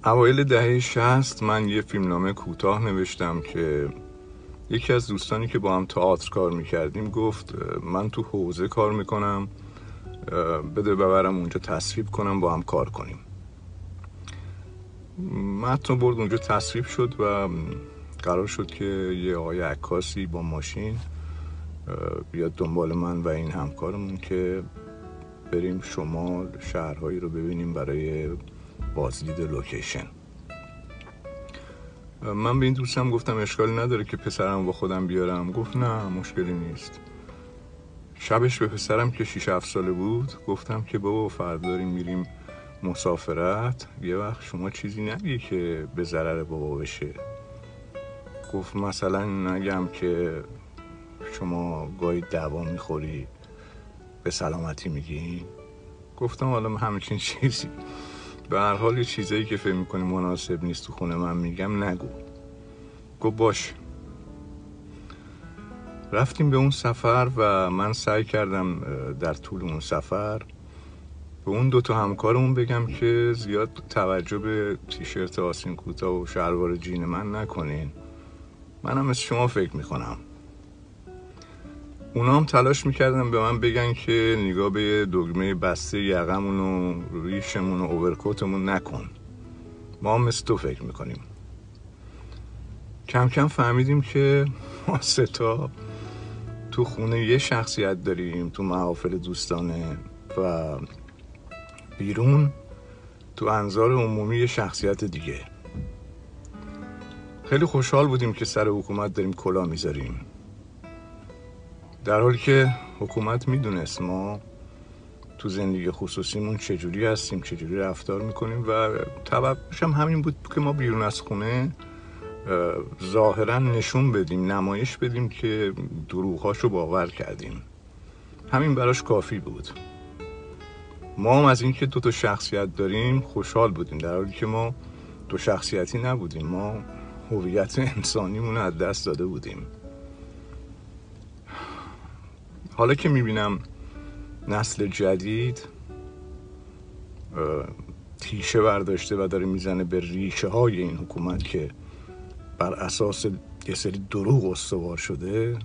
اوایل دهه 60 من یه فیلمنامه کوتاه نوشتم که یکی از دوستانی که با هم تئاتر کار میکردیم گفت من تو حوزه کار میکنم، بده ببرم اونجا تصویب کنم با هم کار کنیم. متن برد اونجا تصویب شد و قرار شد که یه آقای عکاسی با ماشین بیاد دنبال من و این همکارمون که بریم شمال شهرهایی رو ببینیم برای بازدید لوکیشن. من به این دوستم گفتم اشکالی نداره که پسرم با خودم بیارم. گفت نه مشکلی نیست. شبش به پسرم که 6-7 ساله بود گفتم که بابا فردا داریم میریم مسافرت، یه وقت شما چیزی نگی که به ضرر بابا بشه. گفت مثلا نگم که شما گاهی دعوا میخوری به سلامتی میگی؟ گفتم حالا همچین چیزی، به هر حال یه چیزایی که فکر میکنی مناسب نیست تو خونه من میگم نگو. گفت باش. رفتیم به اون سفر و من سعی کردم در طول اون سفر به اون دوتا همکارمون بگم که زیاد توجه به تیشرت آستین کوتاه و شلوار جین من نکنین، منم مثل شما فکر میکنم. اونا هم تلاش میکردن به من بگن که نگاه به دگمه بسته یقمون و ریشمون و اوورکوتمون نکن، ما هم مثل تو فکر میکنیم. کم کم فهمیدیم که ما ستا تو خونه یه شخصیت داریم تو محافل دوستانه و بیرون تو انظار عمومی یه شخصیت دیگه. خیلی خوشحال بودیم که سر حکومت داریم کلاه میذاریم، در حالی که حکومت میدونست ما تو زندگی خصوصیمون چجوری هستیم، چجوری رفتار میکنیم و توقعش هم همین بود که ما بیرون از خونه ظاهرا نشون بدیم، نمایش بدیم که دروغهاشو باور کردیم. همین براش کافی بود. ما هم از اینکه دو شخصیت داریم خوشحال بودیم، در حالی که ما دو شخصیتی نبودیم، ما هویت انسانیمون رو از دست داده بودیم. حالا که میبینم نسل جدید تیشه برداشته و داره میزنه به ریشه های این حکومت که بر اساس یه سری دروغ استوار شده،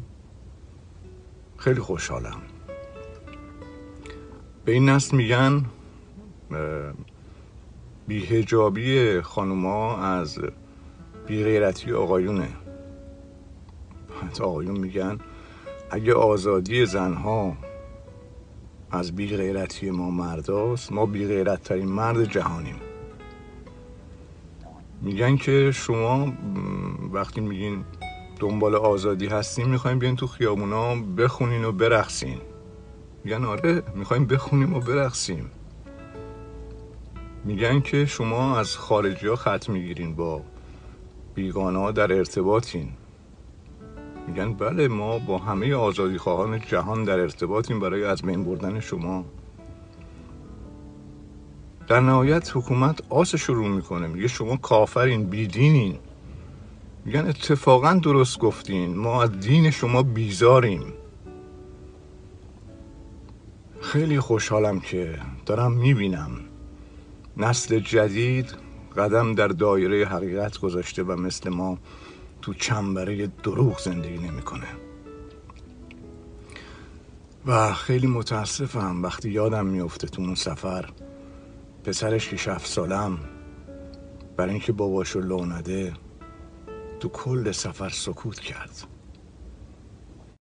خیلی خوشحالم. به این نسل میگن بی‌حجابی خانوما از بی‌غیرتی آقایونه. آقایون میگن اگه آزادی زنها از بی‌غیرتی ما مرداست، ما بی‌غیرت ترین مرد جهانیم. میگن که شما وقتی میگین دنبال آزادی هستیم میخوایم بیاین تو خیابونا بخونین و برقصین. میگن آره میخوایم بخونیم و برقصیم. میگن که شما از خارجی ها خط میگیرین، با بیگانه ها در ارتباطین. میگن بله ما با همه آزادی خواهان جهان در ارتباطیم برای از بین بردن شما. در نهایت حکومت آس شروع میکنه، میگه شما کافرین، بیدینین. میگن اتفاقا درست گفتین، ما از دین شما بیزاریم. خیلی خوشحالم که دارم میبینم نسل جدید قدم در دایره حقیقت گذاشته و مثل ما تو چنبره دروغ زندگی نمیکنه. و خیلی متاسفم وقتی یادم میفته تو اون سفر پسرش که 7 سالم برای اینکه باباشو لو نده تو کل سفر سکوت کرد.